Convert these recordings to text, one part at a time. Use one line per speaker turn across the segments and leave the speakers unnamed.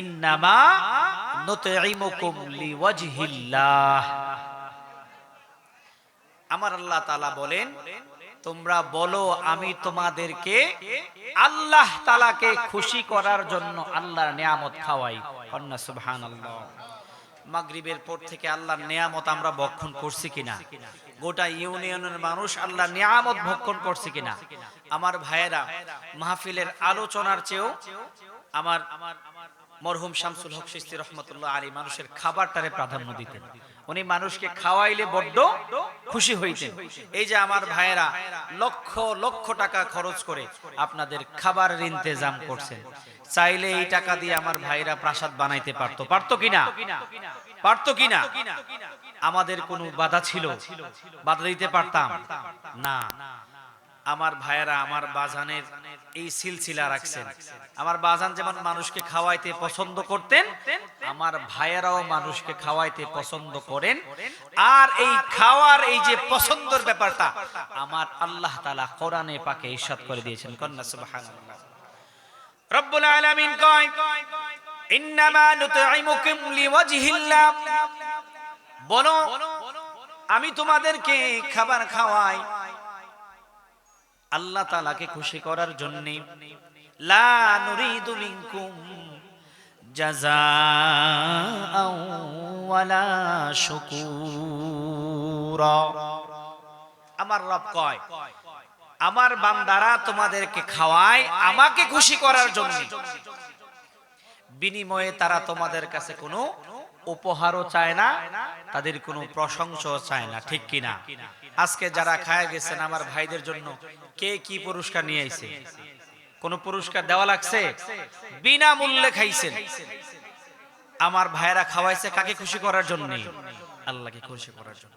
ইন্নামা নুতঈমুকুম লিওয়াজহিল্লাহ। আমার আল্লাহ তাআলা বলেন, তোমরা বলো আমি তোমাদেরকে আল্লাহ তাআলাকে খুশি করার জন্য আল্লাহর নিয়ামত খাওয়াই। কন্না সুবহানাল্লাহ। মাগরিবের পর থেকে আল্লাহর নিয়ামত আমরা ভক্ষণ করছি কিনা? গোটা ইউনিয়নের মানুষ আল্লাহর নিয়ামত ভক্ষণ করছে কিনা? আমার ভাইয়েরা, মাহফিলের আলোচনার চেয়েও আমার মরহুম শামসুল হক চিশতি রহমাতুল্লাহ আলাইহি মানুষের খাবারটারে প্রাধান্য দিতেন। উনি মানুষকে খাওয়াইলে বড্ড খুশি হইতেন। এই যে আমার ভাইয়েরা লক্ষ লক্ষ টাকা খরচ করে আপনাদের খাবারের ইন্তেজাম করছেন, চাইলে এই টাকা দিয়ে আমার ভাইরা প্রাসাদ বানাইতে পারতো। পারতো কিনা? পারতো কিনা? আমাদের কোনো বাধা ছিল? বাধা দিতে পারতাম না। আমার ভাইয়েরা আমার বাজানের এই সিলসিলা রাখছেন। আমার বাজান যেমন মানুষকে খাওয়াইতে পছন্দ করতেন, আমার ভাইয়েরাও মানুষকে খাওয়াইতে পছন্দ করেন। আর এই খাওয়ার এই যে পছন্দের ব্যাপারটা আমার আল্লাহ তাআলা কোরআনে পাকে ইরশাদ করে দিয়েছেন। কন্না সুবহানাল্লাহ। রব্বুল আলামিন কয়, ইন্নামা নুতঈমুকুম লিওয়াজহিল্লাহ। বলো আমি তোমাদেরকে খাবার খাওয়াই আল্লাহ তাআলাকে খুশি করার জন্য। লা নুরিদু মিনকুম জাযাআও ওয়ালা শুকুরা। আমার রব কয়, আমার বান্দারা তোমাদেরকে খাওয়ায় আমাকে খুশি করার জন্য, বিনিময়ে তারা তোমাদের কাছে কোনো উপহারও চায় না, তাদের কোনো প্রশংসাও চায় না। ঠিক কিনা? আজকে যারা খায় গেছেন আমার ভাইদের জন্য কে কি পুরস্কার নিয়ে আইছে? কোন পুরস্কার দেওয়া লাগছে? বিনামূল্যে খাইছেন। আমার ভাইরা খাওয়াইছে কাকে খুশি করার জন্য? আল্লাহকে খুশি করার জন্য।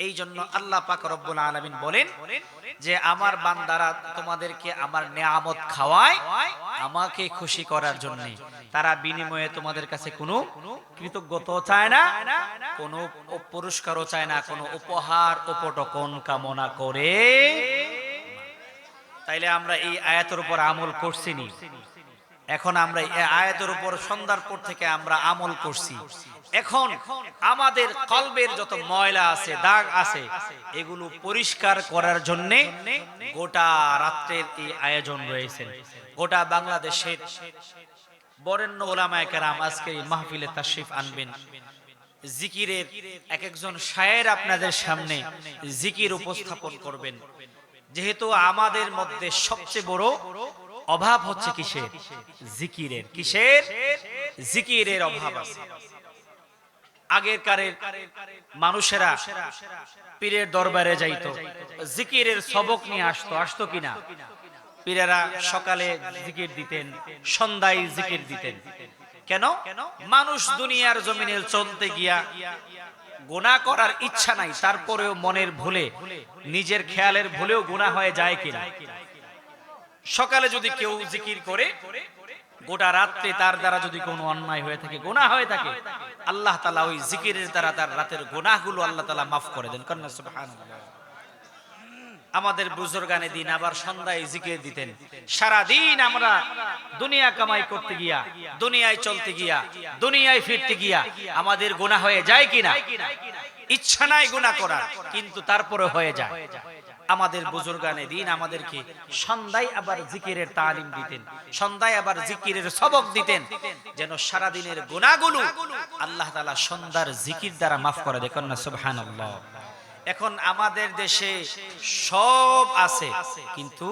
এই জন্য আল্লাহ পাক রব্বুল আলামিন বলেন যে আমার বান্দারা তোমাদেরকে আমার নিয়ামত খাওয়ায় আমাকে খুশি করার জন্য। তারা বিনিময়ে তোমাদের কাছে কোনো কৃতজ্ঞতাও চায় না, কোনো পুরস্কারও চায় না, কোনো উপহার উপটকন কামনা করে। তাইলে আমরা এই আয়াতের উপর আমল করছি নি? এখন আমরা এই আয়াতের উপর সন্ধ্যার পর থেকে আমরা আমল করছি। এখন আমাদের কলবের যত ময়লা আছে, দাগ আছে, এগুলো পরিষ্কার করার জন্য গোটা রাত্রের এই আয়োজন রয়েছে। গোটা বাংলাদেশের বরেণ্য উলামায়ে কেরাম আজকে এই মাহফিলে তাশরিফ আনবেন। জিকিরের এক একজন শায়ের আপনাদের সামনে জিকির উপস্থাপন করবেন। যেহেতু আমাদের মধ্যে সবচেয়ে বড় অভাব হচ্ছে কিসের? জিকিরের। কিসের? জিকিরের অভাব আছে। আগেরকারের মানুষেরা পীরের দরবারে যাইতো, জিকিরের সবক নিয়ে আসতো। আসতো কিনা? পীরেরা সকালে জিকির দিতেন, সন্ধ্যায় জিকির দিতেন। কেন? মানুষ দুনিয়ার জমিনে চলতে গিয়া গুনাহ করার ইচ্ছা নাই, তারপরেও মনের ভুলে, নিজের খেয়ালের ভুলেও গুনাহ হয়ে যায় কিনা? সকালে যদি কেউ জিকির করে, গোটা রাত্রে তার দ্বারা যদি কোনো অন্যায় হয়ে থাকে, গুনাহ হয়ে থাকে, আল্লাহ তাআলা ওই জিকিরের দ্বারা তার রাতের গুনাহগুলো আল্লাহ তাআলা মাফ করে দেন। কন্না সুবহানাল্লাহ। আমাদের বুজুর্গানে দিন আবার সন্ধ্যায় জিকির দিতেন। সারা দিন আমরা দুনিয়া কামাই করতে গিয়া, দুনিয়ায় চলতে গিয়া, দুনিয়ায় ফিরতে গিয়া আমাদের গুনাহ হয়ে যায় কিনা? ইচ্ছা নাই গুনাহ করার, কিন্তু তারপরে হয়ে যায়। আমাদের বুজুর্গানে দিন আমাদেরকে সন্ধ্যায় আবার জিকিরের তালিম দিতেন, সন্ধ্যায় আবার জিকিরের সবক দিতেন, যেন সারা দিনের গুনাহগুলো আল্লাহ তাআলা সন্ধ্যার জিকির দ্বারা মাফ করে দেন। কন্না সুবহানাল্লাহ। এখন আমাদের দেশে সব আছে কিন্তু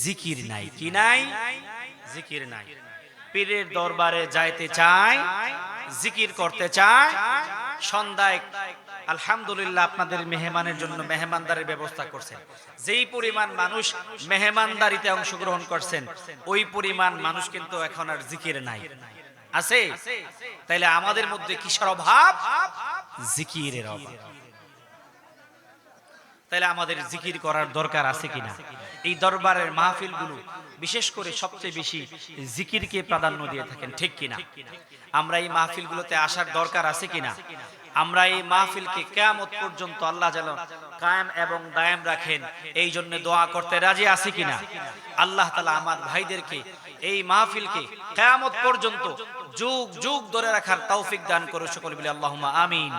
জিকির নাই। কি নাই? জিকির নাই। পীরের দরবারে যাইতে চায়, জিকির করতে চায়, সন্ধ্যায় আলহামদুলিল্লাহ আপনাদের মেহমানের জন্য মেহমানদারির ব্যবস্থা করছেন। যেই পরিমাণ মানুষ মেহমানদারিতে অংশগ্রহণ করছেন ওই পরিমাণ মানুষ কিন্তু এখন আর জিকির নাই। আছে? তাইলে আমাদের মধ্যে কিসের অভাব? জিকিরের অভাব। তাহলে আমাদের জিকির করার দরকার আছে কিনা? এই দরবারের মাহফিলগুলো বিশেষ করে সবচেয়ে বেশি জিকিরকে প্রাধান্য দিয়ে থাকেন। ঠিক কিনা? আমরা এই মাহফিলগুলোতে আসার দরকার আছে কিনা? আমরা এই মাহফিলকে কিয়ামত পর্যন্ত আল্লাহ যেন কায়েম এবং দায়েম রাখেন এই জন্য দোয়া করতে রাজি আছি কিনা? আল্লাহ তাআলা আমার ভাইদেরকে এই মাহফিলকে কিয়ামত পর্যন্ত যুগ যুগ ধরে রাখার তৌফিক দান করো সকলে বলি আল্লাহুম্মা আমিন।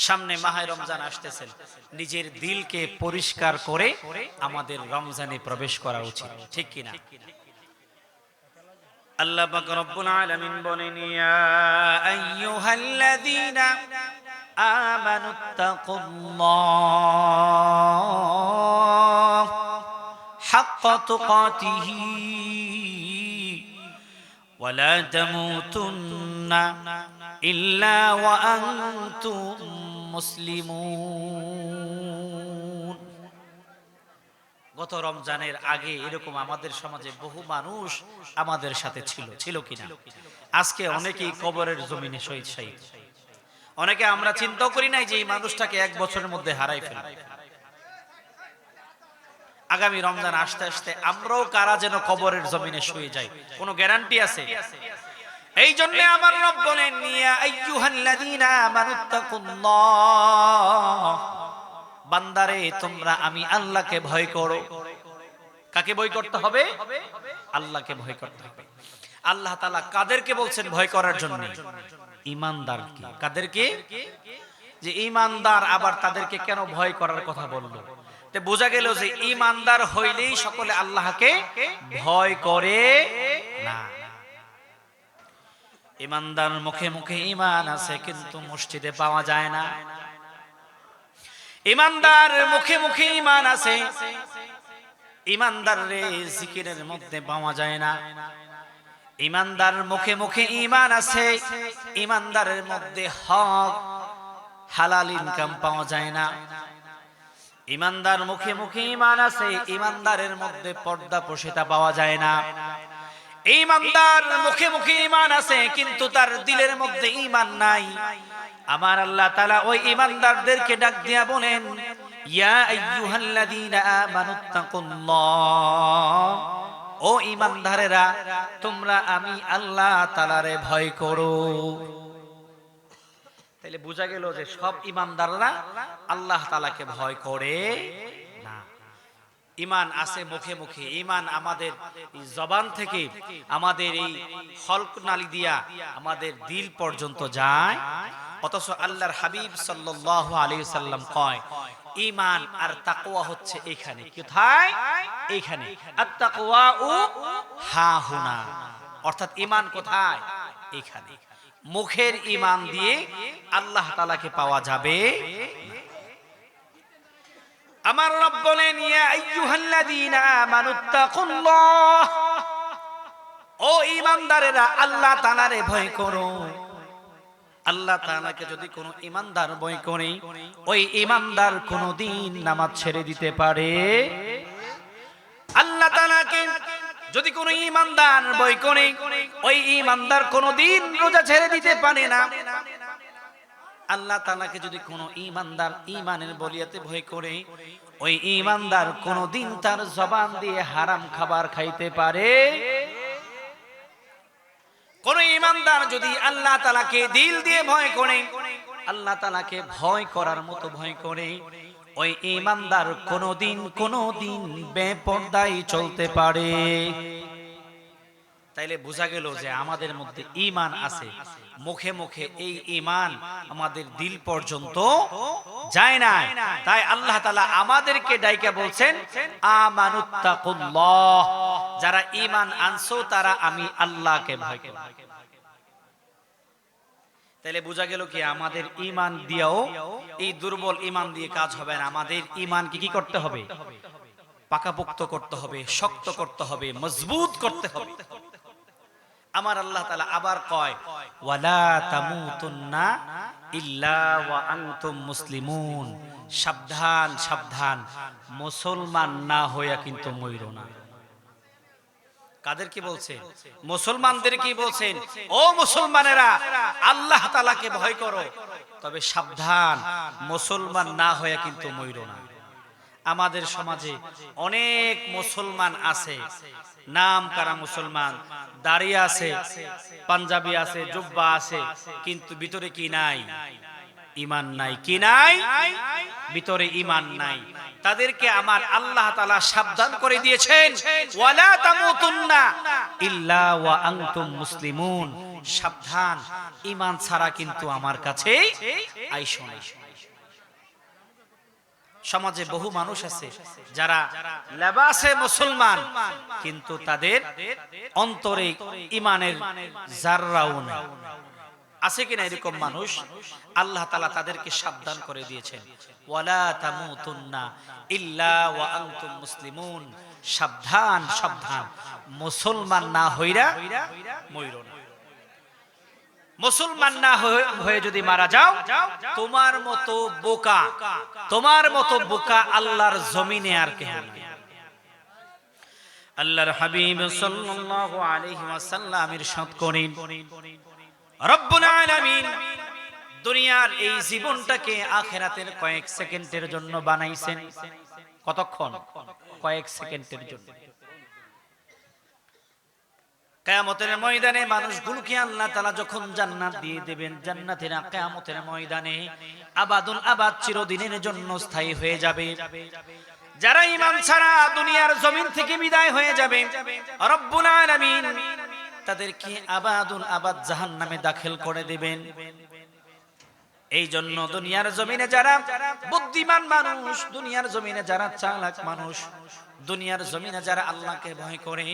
সামনে মাহে রমজান আসতেছেন, নিজের দিলকে পরিষ্কার করে আমাদের রমজানে প্রবেশ করা উচিত, ঠিক কি না? আল্লাহ পাক রব্বুল আলামিন বলেন, ইয়া আইয়ুহাল্লাযীনা আমানুত্তাকুল্লাহ হাক্কা তুকাতিহি ওয়া লা তামুতুন্না ইল্লা ওয়া আনতুম মুসলিমুন। গত রমজানের আগে এরকম আমাদের সমাজে বহু মানুষ আমাদের সাথে ছিল কিনা? আজকে অনেকেই কবরের জমিনে শহীদ। অনেকে আমরা চিন্তা করি নাই যে এই মানুষটাকে এক বছরের মধ্যে হারাই ফেলব। আগামী রমজান আসতে আসতে আমরাও কারা যেন কবরের জমিনে শুয়ে যাই, কোনো গ্যারান্টি আছে? এই জন্য আমার রব বলেন, ইয়া আইয়ুহাল্লাযীনা আমানুত্তাকুল্লাহ, বান্দারে তোমরা আমি আল্লাহকে ভয় করো। কাকে ভয় করতে হবে? আল্লাহকে ভয় করতে হবে। আল্লাহ তাআলা কাদেরকে বলছেন ভয় করার জন্য? ঈমানদারকে। কাদেরকে? যে ঈমানদার, আবার তাদেরকে কেন ভয় করার কথা বললো? তে বোঝা গেল যে ঈমানদার হইলেই সকলে আল্লাহকে ভয় করে না। ঈমানদার মুখে মুখে ঈমান আছে কিন্তু মসজিদে পাওয়া যায় না। ঈমানদার মুখে মুখে ঈমান আছে, ঈমানদার রে জিকিরের মধ্যে পাওয়া যায় না। ঈমানদার মুখে মুখে ঈমান আছে, ঈমানদারের মধ্যে হক হালাল ইনকাম পাওয়া যায় না। ঈমানদার মুখে মুখে ঈমান আছে, ঈমানদারের মধ্যে পর্দা প্রশিতা পাওয়া যায় না। ঈমানদার মুখে মুখে ঈমান আছে কিন্তু তার দিলের মধ্যে ঈমান নাই। আমার আল্লাহ তাআলা ওই ঈমানদারদেরকে ডাক দিয়া বলেন, ইয়া আইয়ুহাল্লাযীনা আমানুত্তাকুল্লাহ, ও ঈমানদারেরা তোমরা আমি আল্লাহ তাআলারে ভয় করো। তাহলে বোঝা গেল যে সব ঈমানদাররা আল্লাহ তাআলাকে ভয় করে না। ঈমান আছে মুখে মুখে, ঈমান আমাদের জবান থেকে আমাদের এই হলক নালী দিয়া আমাদের দিল পর্যন্ত যায়। অথচ আল্লাহর হাবিব সাল্লাল্লাহু আলাইহি ওয়াসাল্লাম কয় ঈমান আর তাকওয়া হচ্ছে এখানে। কোথায়? এখানে। আত-তাকওয়াউ হাহুনা, অর্থাৎ ঈমান কোথায়? এখানে। মুখের ঈমান দিয়ে আল্লাহ তাআলাকে পাওয়া যাবে না। আমার রব বলেন, ইয়া আইয়ুহাল্লাযীনা আমানুত্তাকুল্লাহ, ও ঈমানদারেরা আল্লাহ তাআলারে ভয় করো। আল্লাহ তাআলাকে যদি কোনো ঈমানদার ভয় করে, ওই ঈমানদার কোনদিন নামাজ ছেড়ে দিতে পারে? আল্লাহ তাআলাকে যদি কোনো ঈমানদার ভয় করে, ওই ঈমানদার কোনদিন রোজা ছেড়ে দিতে পারে না। আল্লাহ তাআলাকে যদি কোনো ঈমানদার ঈমানের বলিয়াতে ভয় করে, ওই ঈমানদার কোনদিন তার জবান দিয়ে হারাম খাবার খাইতে পারে? কোন ঈমানদার যদি আল্লাহ তাআলাকে দিল দিয়ে ভয় করে, আল্লাহ তাআলাকে ভয় করার মতো ভয় করে, ওই ঈমানদার কোনদিন বেপরদায় চলতে পারে? তাইলে বোঝা গেল যে আমাদের মধ্যে ঈমান আছে, মুখে মুখে এই ঈমান আমাদের দিল পর্যন্ত যায় না। তাই আল্লাহ তাআলা আমাদেরকে ডাইকা বলছেন, আমানুত্তাকুল্লাহ, যারা ঈমান আনছো তারা আমি আল্লাহকে ভয় করো। তাইলে বোঝা গেল কি আমাদের ঈমান দিয়েও এই দুর্বল ঈমান দিয়ে কাজ হবে না। আমাদের ঈমানকে কি করতে হবে? পাকাপোক্ত করতে হবে, শক্ত করতে হবে, মজবুত করতে হবে। আমার আল্লাহ তাআলা আবার কয়, ওয়ালা তামুতুন্না ইল্লা ওয়া আনতুম মুসলিমুন, সাবধান সাবধান, মুসলমান না হইয়া কিন্তু মইরো না। কাদের কি বলছেন? মুসলমানদের কি বলছেন? ও মুসলমানেরা আল্লাহ তাআলাকে ভয় করো, তবে সাবধান, মুসলমান না হইয়া কিন্তু মইরো না। আমাদের সমাজে অনেক মুসলমান আছে, নাম কারা মুসলমান, দাড়ি আছে, পাঞ্জাবি আছে, জুব্বা আছে, কিন্তু ভিতরে কি নাই? ঈমান নাই। কি নাই? ভিতরে ঈমান নাই। তাদেরকে আমার আল্লাহ তাআলা সাবধান করে দিয়েছেন, ওয়ালা তামুতুন্না ইল্লা ওয়া আনতুম মুসলিমুন। সাবধান, ঈমান ছাড়া কিন্তু আমার কাছে আইসো না। সমাজে বহু মানুষ আছে যারা লেবাসে মুসলমান, কিন্তু তাদের অন্তরে ঈমানের যাররাও নাই। আছে কিনা এরকম মানুষ? আল্লাহ তাআলা তাদেরকে সাবধান করে দিয়েছেন, ওয়ালা তামুতুন্না ইল্লা ওয়া আনতুম মুসলিমুন। সাবধান, সাবধান, মুসলমান না হইরা মইরো না। মুসলমান না হয়ে যদি মারা যাও, তোমার মতো বোকা, তোমার মতো বোকা আল্লাহর জমিনে আর কেউ নেই। আল্লাহর হাবিব সাল্লাল্লাহু আলাইহি ওয়াসাল্লাম ইরশাদ করেন, রব্বুল আলামিন দুনিয়ার এই জীবনটাকে আখিরাতের কয়েক সেকেন্ডের জন্য বানাইছেন। কতক্ষণ? কয়েক সেকেন্ডের জন্য। কিয়ামতের ময়দানে মানুষগুলোকে আল্লাহ তাআলা যখন জান্নাত দিয়ে দিবেন, জান্নাতীরা কিয়ামতের ময়দানে আবাদুল আবাদ চিরদিনের জন্য স্থায়ী হয়ে যাবে। যারা ঈমান ছাড়া দুনিয়ার জমিন থেকে বিদায় হয়ে যাবে, রব্বুল আলামিন তাদেরকে আবাদুল আবাদ জাহান্নামে দাখিল করে দিবেন। এই জন্য দুনিয়ার জমিনে যারা বুদ্ধিমান মানুষ, দুনিয়ার জমিনে যারা চালাক মানুষ, দুনিয়ার জমিনে যারা আল্লাহকে ভয় করে,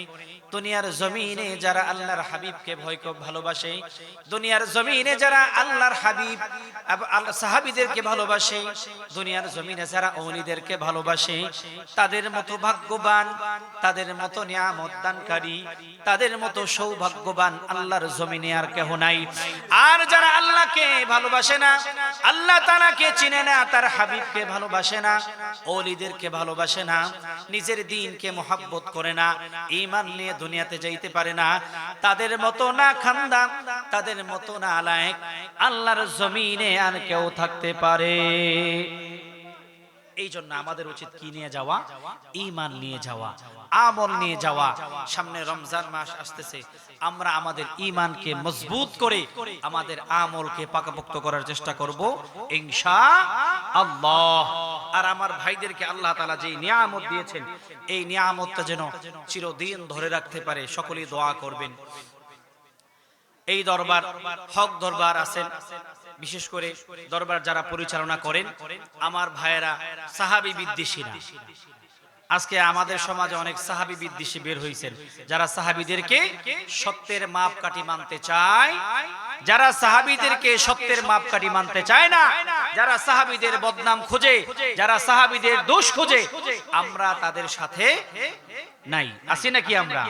দুনিয়ার জমিনে যারা আল্লাহর হাবিবকে ভয় করে ভালোবাসে, দুনিয়ার জমিনে যারা আল্লাহর হাবিব সাহাবীদেরকে ভালোবাসে, দুনিয়ার জমিনে যারা ওলিদেরকে ভালোবাসে, তাদের মতো ভাগ্যবান, তাদের মতো নিয়ামত দানকারী, তাদের মতো সৌভাগ্যবান আল্লাহর জমিনে আর কেউ নাই। আর যারা আল্লাহকে ভালোবাসে না, আল্লাহ তাআলাকে চিনে না, তার হাবিবকে ভালোবাসে না, ওলিদেরকে ভালোবাসে না, নিজের দ্বীনকে মহব্বত করে না, ঈমান নিয়ে দুনিয়াতে যাইতে পারে না, তাদের মতো না খান্দা, তাদের মতো না লায়েক আল্লাহর জমিনে আর কেউ থাকতে পারে। এই জন্য আমাদের উচিত কি নিয়ে যাওয়া? ঈমান নিয়ে যাওয়া, আমল নিয়ে যাওয়া। সামনে রমজান মাস আসতেছে, আমরা আমাদের ঈমানকে মজবুত করে আমাদের আমলকে পাকাপোক্ত করার চেষ্টা করব ইনশাআল্লাহ। আর আমার ভাইদেরকে আল্লাহ তাআলা যে নিয়ামত দিয়েছেন, এই নিয়ামতটা যেন চিরদিন ধরে রাখতে পারে, সকলেই দোয়া করবেন। এই দরবার হক দরবার আছেন, বিশেষ করে দরবার যারা পরিচালনা করেন আমার ভাইয়েরা সাহাবী বিদ্বেষী না। আজকে আমাদের সমাজে অনেক সাহাবী বিদ্বেষী বের হইছেন, যারা সাহাবীদেরকে সত্যের মাপকাঠি মানতে চায়, যারা সাহাবীদেরকে সত্যের মাপকাঠি মানতে চায় না, যারা সাহাবীদের বদনাম খোঁজে, যারা সাহাবীদের দোষ খোঁজে, আমরা তাদের সাথে নাই। আছি নাকি আমরা?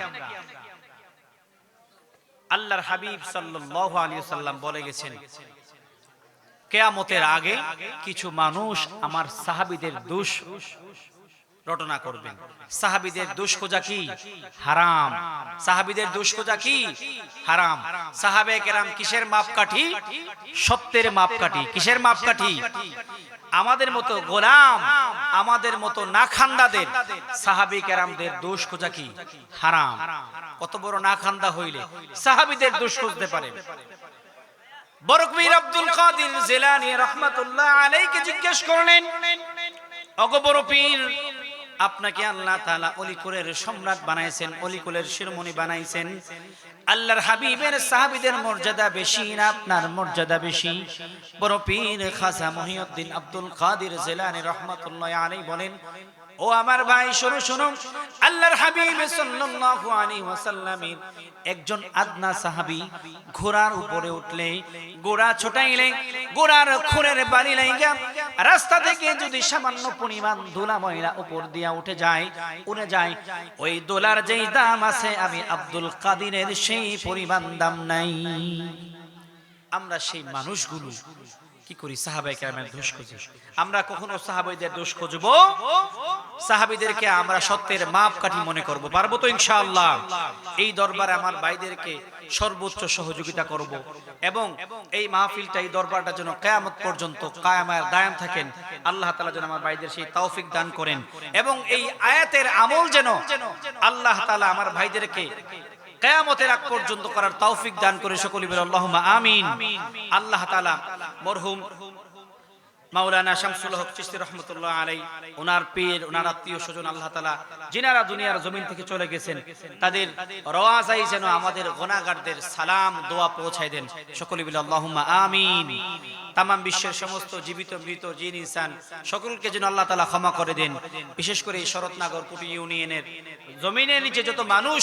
আল্লাহর হাবিব সাল্লাল্লাহু আলাইহি ওয়াসাল্লাম বলে গেছেন, কিয়ামতের আগে কিছু মানুষ আমার সাহাবীদের দোষ রটনা করবেন। সাহাবীদের দোষ খোঁজা কি? হারাম। সাহাবীদের দোষ খোঁজা কি? হারাম। সাহাবে কেরাম কিসের মাপকাঠি? সত্যের মাপকাঠি। কিসের মাপকাঠি? আমাদের মতো গোলাম, আমাদের মতো নাখান্দাদের সাহাবী কেরামদের দোষ খোঁজা কি? হারাম। কত বড় নাখান্দা হইলে সাহাবীদের দোষ খুঁজতে পারে? বরকবীর আব্দুল কাদের জিলানী রাহমাতুল্লাহ আলাইহি জিজ্ঞেস করলেন, ওগো বড় পীর, আপনাকে আল্লাহ তাআলা অলিকুলের সম্রাট বানাইছেন, অলিকুলের শিরোমণি বানাইছেন, আল্লাহর হাবিবের সাহাবীদের মর্যাদা বেশি না আপনার মর্যাদা বেশি? বড় পীর খাজা মহিউদ্দিন আব্দুল কাদের জিলানী রাহমাতুল্লাহ আলাইহি বলেন, ও আমার ভাই শোনো শোনো, আল্লাহর হাবিব সাল্লাল্লাহু আলাইহি ওয়াসাল্লামের একজন আদনা সাহাবী ঘোড়ার উপরে উঠলে, ঘোড়া ছোটাইলে, ঘোড়ার খুরের বাড়ি লাগা রাস্তা থেকে যদি সামান্য পরিমাণ ধুলা ময়লা উপর দিয়া উঠে যায়, উড়ে যায়, ওই দোলার যেই দাম আছে আমি আব্দুল কাদিরের সেই পরিমাণ দাম নাই। আমরা সেই মানুষগুলো কি করি? সাহাবায়ে কেরামের দোষ খুঁজি। আমরা কখনো সাহাবীদের দোষ খুঁজব? সাহাবীদেরকে আমরা সত্যের মাপকাঠি মনে করব, পারবো তো ইনশাআল্লাহ? এই দরবারে আমার ভাইদেরকে সর্বোচ্চ সহযোগিতা করব এবং এই মাহফিলটা, এই দরবারটা যেন কিয়ামত পর্যন্ত কায়েমার দায়াম থাকেন। আল্লাহ তাআলা যেন আমার ভাইদের সেই তৌফিক দান করেন এবং এই আয়াতের আমল যেন আল্লাহ তাআলা আমার ভাইদেরকে কিয়ামতের আগ পর্যন্ত করার তৌফিক দান করে। সকলে বলি আল্লাহুম্মা আমিন। আল্লাহ তাআলা মরহুম মাওলানা শামসুল হক চিশতি রহমতুল্লাহ আলাই, ওনার পীর, ওনার আত্মীয় স্বজন আল্লাহ তাআলা যিনারা দুনিয়ার জমিন থেকে চলে গেছেন, তাদের রওয়াজাই যেন আমাদের গুনাহগারদের সালাম দোয়া পৌঁছায় দেন। সকলে বলি আল্লাহুম্মা আমিন। তামাম বিশ্বের সমস্ত জীবিত মৃত জিন ইনসান সকলকে যেন আল্লাহ তাআলা ক্ষমা করে দেন। বিশেষ করে এই শরৎনগর কুটি ইউনিয়নের জমিনের নিচে যত মানুষ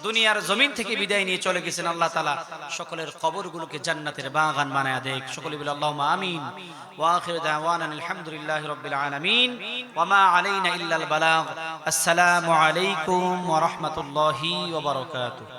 দুনিয়ার জমিন থেকে বিদায় নিয়ে চলে গেছেন, আল্লাহ তাআলা সকলের কবরগুলোকে জান্নাতের বাগান বানায় দেখ। সকলে বলি আল্লাহুম্মা আমিন। ওয়া আখিরু দাওয়ানা আলহামদুলিল্লাহি রাব্বিল আলামিন ওয়া মা আলাইনা ইল্লাল বালাগ। আসসালামু আলাইকুম ওয়া রাহমাতুল্লাহি ওয়া বারাকাতুহু।